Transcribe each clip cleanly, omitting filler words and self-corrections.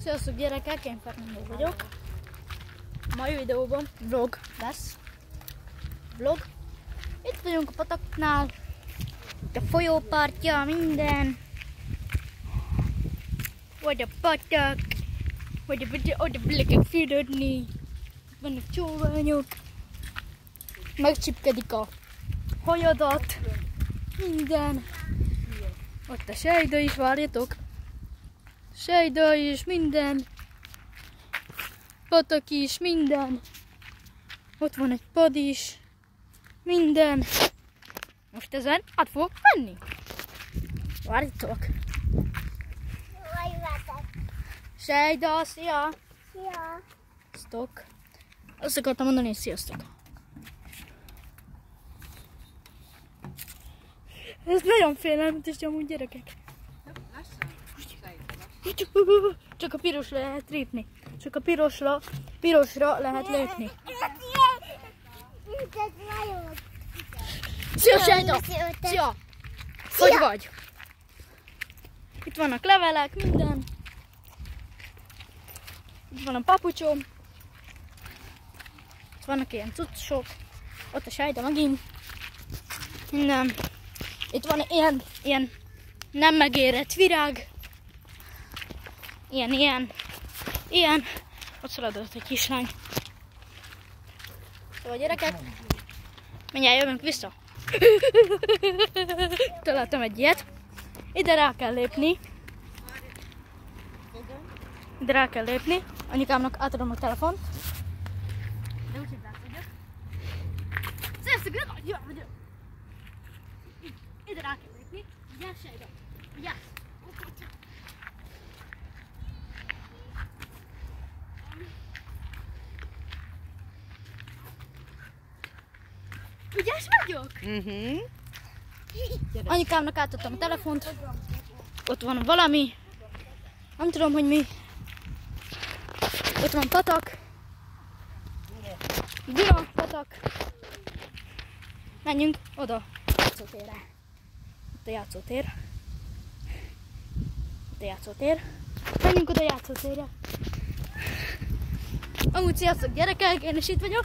Sziasztok gyerekek, én Fernando vagyok. A mai videóban vlog lesz. Vlog. Itt vagyunk a pataknál. Itt a folyópartja, minden. Vagy a patak. Vagy oda le kell fürödni. Vannak csóványok. Megcsipkedik a hajadat. Minden. Ott a sejda is, várjatok. Sejda is, minden. Patak is, minden. Ott van egy pad is. Minden. Most ezen át fogok menni. Várjatok. Sejda, szia! Szia! Sziasztok! Azt akartam mondani, hogy sziasztok! Ez nagyon félelmetes amúgy, gyerekek. Csak a pirosra lehet lépni. Csak a pirosra lehet lépni. Szia, Sejda! Szia! Hogy vagy? Itt vannak levelek, minden. Itt van a papucsom. Itt vannak ilyen cuccosok. Ott a Sejda megint. Minden. Itt van ilyen nem megérett virág. Ilyen. Ott szaladott egy kislány. Szóval gyerekek, mindjárt jövünk vissza. Találtam egy ilyet. Ide rá kell lépni. Anyukámnak átadom a telefont. De úgy hívják. Sziasztok, ide rá kell lépni. Vigyázz, Sejda. Vigyázz. Ügyes vagyok? Anyukámnak átadtam a telefont. Ott van valami. Nem tudom, hogy mi. Ott van patak. Duna, patak. Menjünk oda. Játszótérre. Ott a játszótér. Menjünk oda a játszótérre. Amúgy sziasztok gyerekek, én is itt vagyok.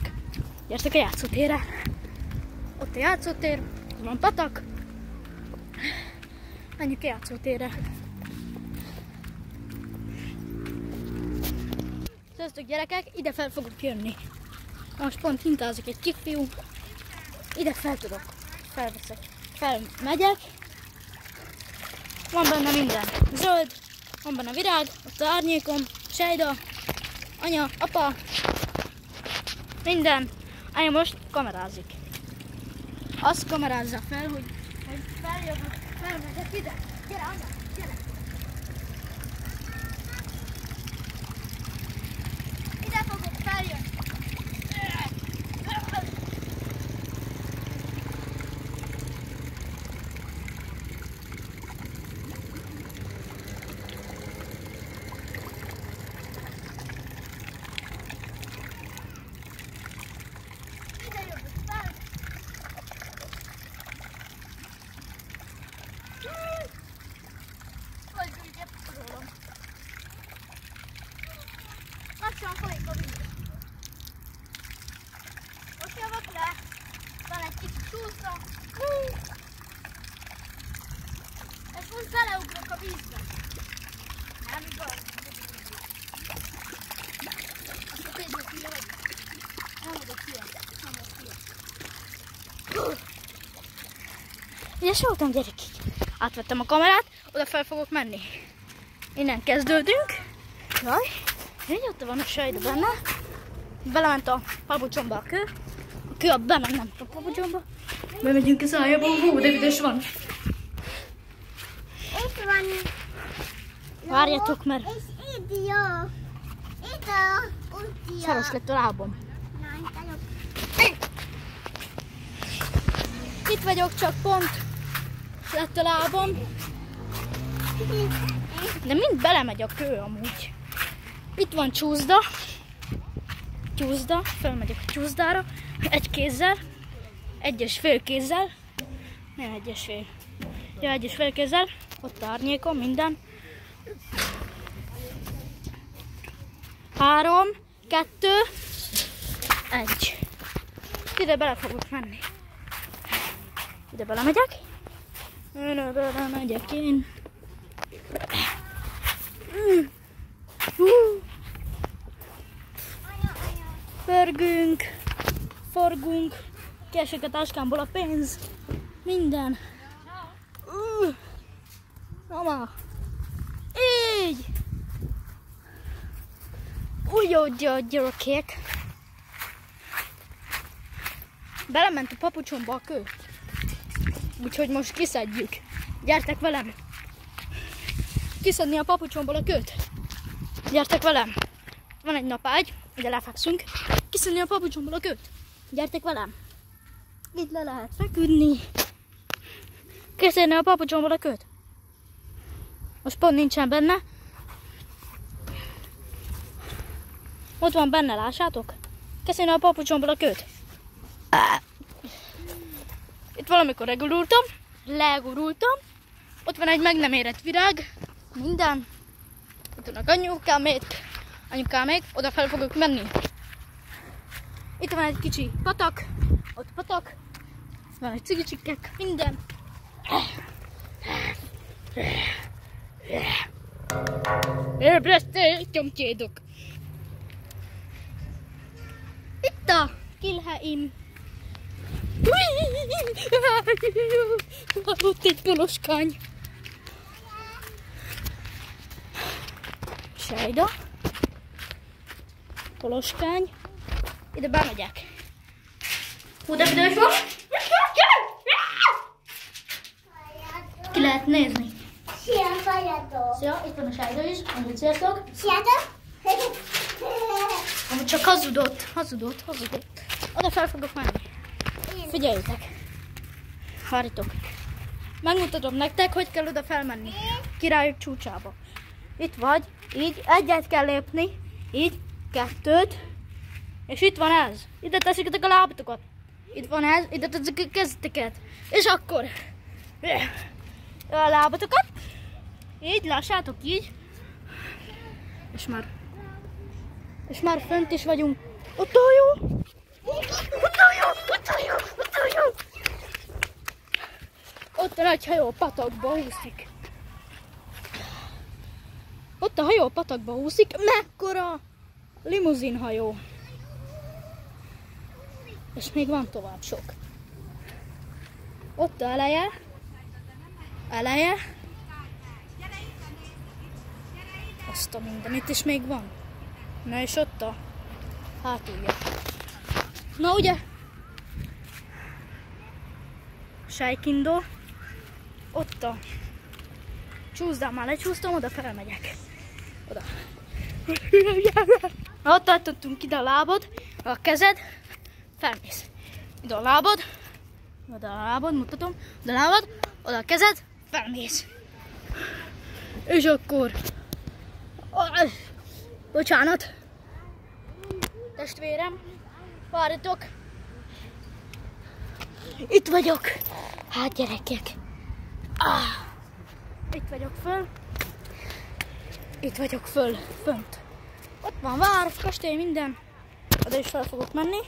Gyertek a játszótérre. Ott a játszótér, van patak. Menjünk a játszótérre. Sziasztok gyerekek, ide fel fogok jönni. Most pont hintázik egy kisfiú. Ide felmegyek. Van benne minden. Zöld, van benne virág, ott az árnyékom, Sejda, anya, apa. Minden. Anya most kamerázik. Azt kamerázza fel, hogy felmegyek ide. Gyere, anya, gyere. Ide fogok feljönni. Lassan folyik a víz. Ott jövök le. Van egy kicsit csúszda. És most beleugrok a vízbe. Nem igaz. Azt a pénzből kijövök. Nem vagyok hülye. Ügyes voltam gyerekek. Átvettem a kamerát, oda fel fogok menni. Innen kezdődünk. Jaj. Ott van a Sejda benne. Belement a papucsomba a kő. A kő benne nem a papucsomba. Bemegyünk a szájába. Hú, de üdes van. Itt van. Várjatok, mert És itt jó. Itt a útja. szaros lett a lábam. Itt vagyok, csak pont lett a lábam. De mind belemegy a kő amúgy. Itt van csúszda, felmegyek a csúszdára, egy kézzel, 1,5 kézzel, nem 1,5, ja 1,5 kézzel, ott árnyékom, minden. 3, 2, 1. Ide bele fogok menni. Ide belemegyek. Ide belemegyek én. Pörgünk, forgunk, kiesik a táskámból a pénz, minden. Mama, így. Úgy a gyerekek. Belement a papucsomba a kő. Úgyhogy most kiszedjük. Gyertek velem. Kiszedni a papucsomból a kőt. Gyertek velem. Van egy napágy, ide lefekszünk. Kiszedni a papucsomból a kőt. Gyertek velem. Itt le lehet feküdni. Kiszedni a papucsomból a kőt. Most pont nincsen benne. Ott van benne, lássátok? Kiszedni a papucsomból a kőt. Itt valamikor legurultam. Ott van egy meg nem érett virág. Minden. Ott vannak anyukámék, oda fel fogok menni. Itt van egy kicsi patak, ott patak, itt van egy cigicsikek, minden. Ébresztő tyomcsédok. Itt a kilhelyeim. Ott egy poloskány. Sejda. Poloskány. Ide bemegyek. Hú, de büdös van. Ki lehet nézni. Szia, itt van a Sejda is. Mondjuk sziasztok. Sziasztok. Amúgy csak hazudott. Oda fel fogok menni. Figyeljétek. Várjatok. Megmutatom nektek, hogy kell oda felmenni. Királyok csúcsába. Itt vagy, így, egyet kell lépni, így, 2, és itt van ez. Ide teszitek a lábatokat. Itt van ez, ide teszik a kezeteket. És akkor a lábatokat. Így, lássátok, így. És már fönt is vagyunk. Ott a hajó. Ott a nagy hajó patakba úszik. Ott a hajó patakba úszik. Mekkora limuzinhajó. És még van tovább sok. Ott a eleje. Azt a mindenit is még van. Na és ott a hátulja. Na ugye? Sejkindó. Ott a... Csúszdál, már lecsúsztam, oda felmegyek. Oda. Ott tartottunk, ide a lábad, a kezed, felmész. Ide a lábad, oda a lábad, mutatom, oda a lábad, oda a kezed, felmész. És akkor... Bocsánat. Testvérem, várjatok. Itt vagyok. Hát gyerekek. Itt vagyok föl. Fönt. Ott van vár, kastély, minden. Oda is fel fogok menni.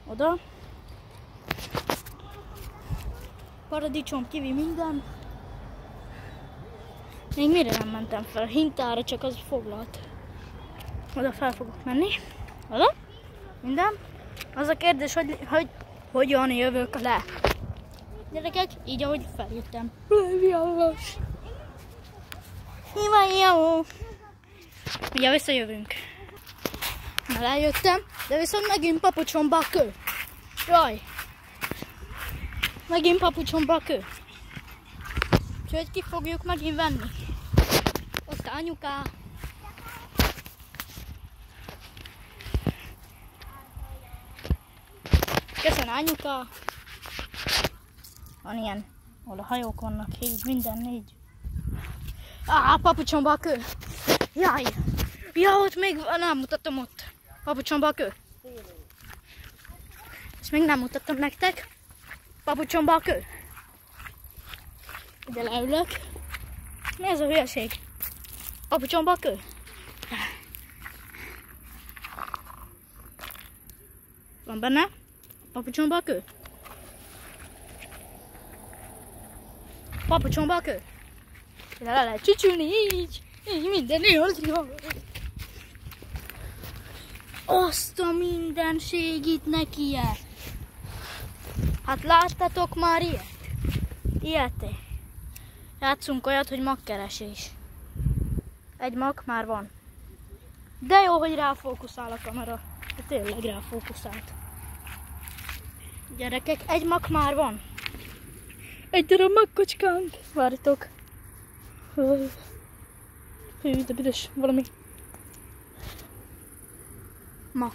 Oda. Paradicsom, kivi, minden. Még mire nem mentem fel? Hintára, csak az foglalt. Oda fel fogok menni. Oda. Minden. Az a kérdés, hogy hogyan jövök le. Gyerekek, így ahogy feljöttem. Javanos. Mi van jó? Ugye visszajövünk. Na, lejöttem, de viszont megint papucsomba a kő. Jaj. Megint papucsomba a kő. Úgyhogy ki fogjuk megint venni. Ott anyuká. Köszönöm anyuka. Van ilyen, ahol a hajók vannak, így, minden így. Papucsomba a kő. Jaj. Ja, ott még nem mutattam ott. Papucsomba a kő. Ezt még nem mutattam nektek. Papucsomba a kő. Ide leülök. Mi ez a hülyeség? Papucsomba a kő. van benne. Papucsomba a kő. Papucsomba a kő. Ide le lehet csücsülni, így minden jó. Azt a mindenségit neki -e. Hát láttatok már ilyet? Ilyet? Játszunk olyat, hogy magkeresés. Egy mag már van. De jó, hogy ráfókuszál a kamera. De tényleg ráfókuszált. Gyerekek, egy mag már van. Egy darab magkocskánk. Várjatok. Hű, de büdös valami. Mag.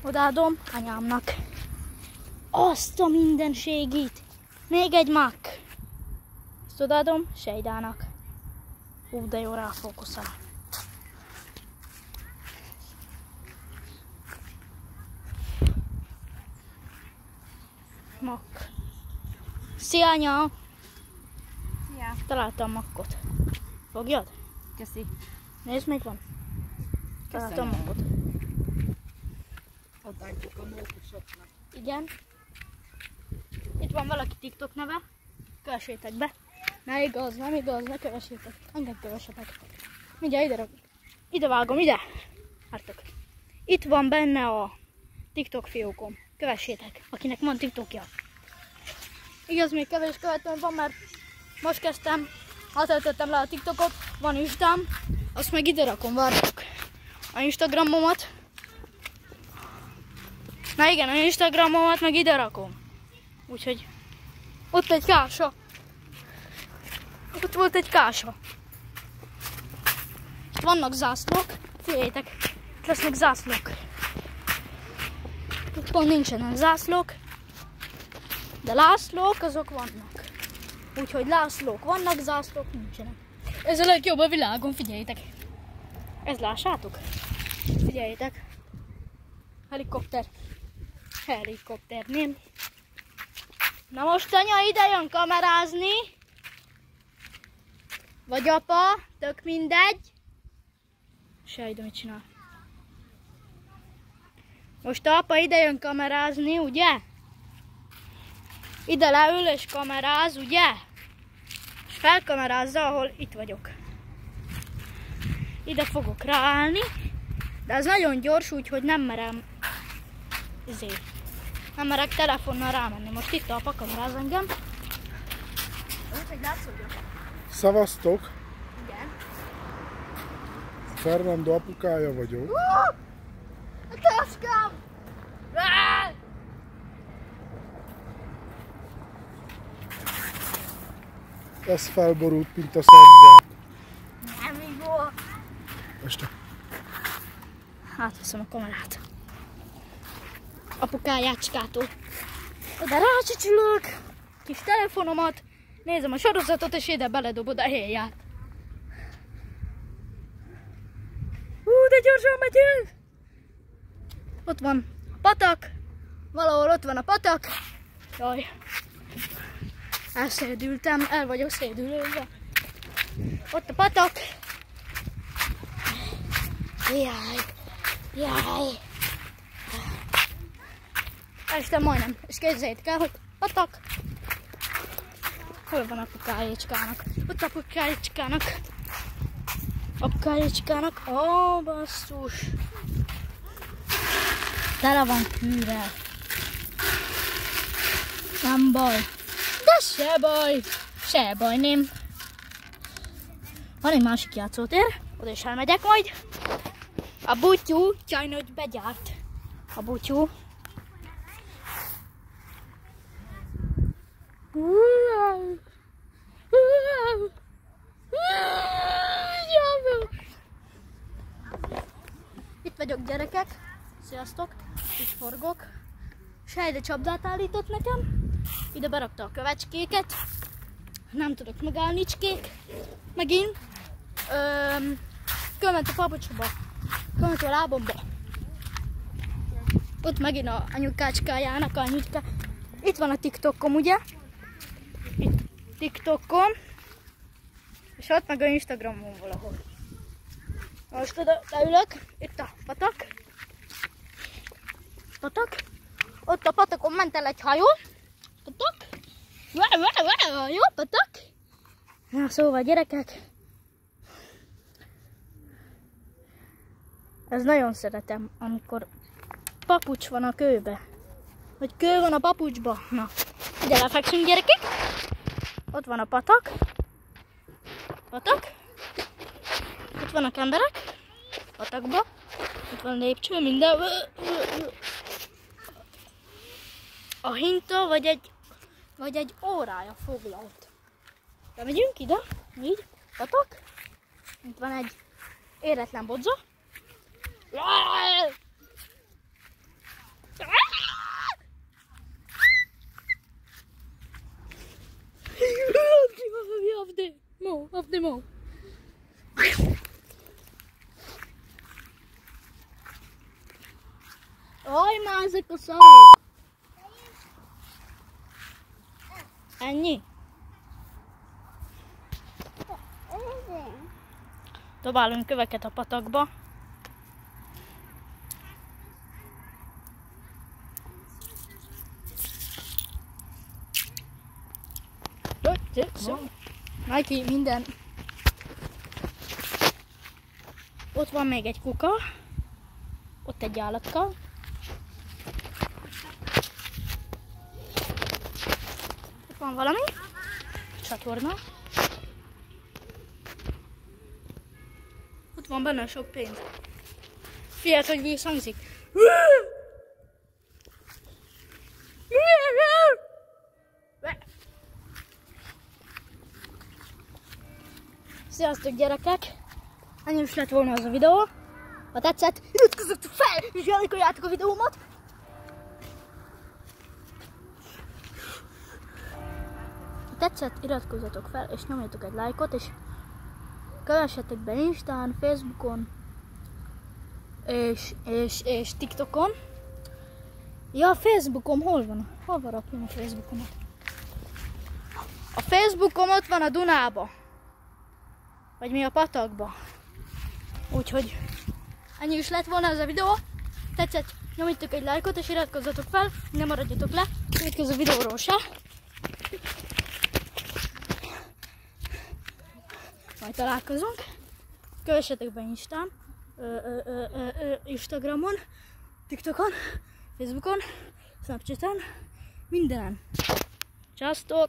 Odaadom anyámnak. Azt a mindenségit. Még egy mag. Ezt odaadom Sejdának. De jó, ráfókuszál. Mag. Szia, anya! Szia! Találtam makkot. Fogjad? Köszi. Nézd, még van. Találtam makkot. Odaadjuk a mókusoknak. Igen. Itt van valaki TikTok neve. Kövessétek be. Ne igaz, nem igaz, ne kövessétek. Engem kövessetek. Mindjárt ide vágom, ide. Vártok. Itt van benne a TikTok fiókom. Kövessétek, akinek van TikTokja. Igaz, még kevés követőm van, mert most kezdtem, töltöttem le a TikTokot, van Instám, azt meg ide rakom, vártok. A Instagramomat. Na igen, a Instagramomat meg ide rakom. Úgyhogy ott egy kása. Ott volt egy kása. Itt vannak zászlók. Figyeljétek, itt lesznek zászlók. Itt pont nincsenek zászlók, de lászlók azok vannak. Úgyhogy lászlók vannak, zászlók nincsenek. Ez a legjobb a világon, figyeljétek. Ez lássátok? Figyeljétek. Helikopter. Helikopter, nem? Na most anya ide jön kamerázni. Vagy apa, tök mindegy. Sejde, mit csinál. Most apa ide jön kamerázni, ugye? Ide leül és kameráz, ugye? És felkamerázza, ahol itt vagyok. Ide fogok ráállni, de ez nagyon gyors, úgyhogy nem merem nem merek telefonnal rámenni. Most itt apa kameráz engem. Hogy látszódja? Szavaztok! Igen. Fernando apukája vagyok. A táskám! Ez felborult, mint a szerzsák. Nem igaz. Este. Átveszem a kamerát. Apukájácskától. Oda rácsücsülök, kis telefonomat, nézem a sorozatot, és ide beledobod a héját. De gyorsan megyünk! Ott van a patak, valahol ott van a patak. Jaj, elszédültem, el vagyok szédülőzve. Ott a patak. Jaj, jaj. Estem majdnem, és képzeljétek el, hogy patak. Hol van apukájécskának? Ott apukájécskának. Apukájécskának. Ó, basszus. Tele van kőrrel. Nem baj. De se baj. Se baj, nem. Van egy másik játszótér. Oda is elmegyek majd. A butyú csajnőt begyárt. A butyú. Itt vagyok, gyerekek. Sziasztok. Itt forgok. Sejde csapdát állított nekem. Ide berakta a kövecskéket. Nem tudok megállni, cskék. Megint. Kölment a papucsba. Kölment a lábomba. Ott megint a anyukácskájának a anyuka. Itt van a TikTokom, ugye? Itt TikTokom. És ott meg a Instagramon valahol. Most oda leülök. Itt a patak. patak. Ott a patakon ment el egy hajó. Patak. Jó, patak. Na, szóval gyerekek. Ez nagyon szeretem, amikor papucs van a kőbe. Vagy kő van a papucsba. Na, ide lefekszünk gyerekek. Ott van a patak. Patak. Ott vannak emberek. Patakba. Ott van lépcső, minden. A hinta vagy egy órája foglalt. De megyünk ide, így, patak. Itt van egy éretlen bodza. Of the mo. Aj, már ezek a szarok! Ennyi? Dobálunk köveket a patakba. Neki minden. Ott van még egy kuka. Ott egy állatka. Ott van valami. Csatorna. Ott van benne sok pénz. Figyeld, hogy visszhangzik. Sziasztok gyerekek! Ennyi is lett volna az a videó. Ha tetszett, iratkozzatok fel, és lájkoljátok a videómat! Ha tetszett, iratkozzatok fel, és nyomjatok egy lájkot, és kövessetek be Instán, Facebookon, és TikTokon. Ja, a Facebookom hol van? Hol van rakjam a Facebookomat? A Facebookom ott van a Dunába. Vagy mi a patakba. Úgyhogy ennyi is lett volna ez a videó. Tetszett, nyomjatok egy lájkot és iratkozzatok fel, ne maradjatok le a következő videóról se. Majd találkozunk. Kövessetek be Instán, Instagramon, TikTokon, Facebookon, Snapchaten, mindenen. Sziasztok!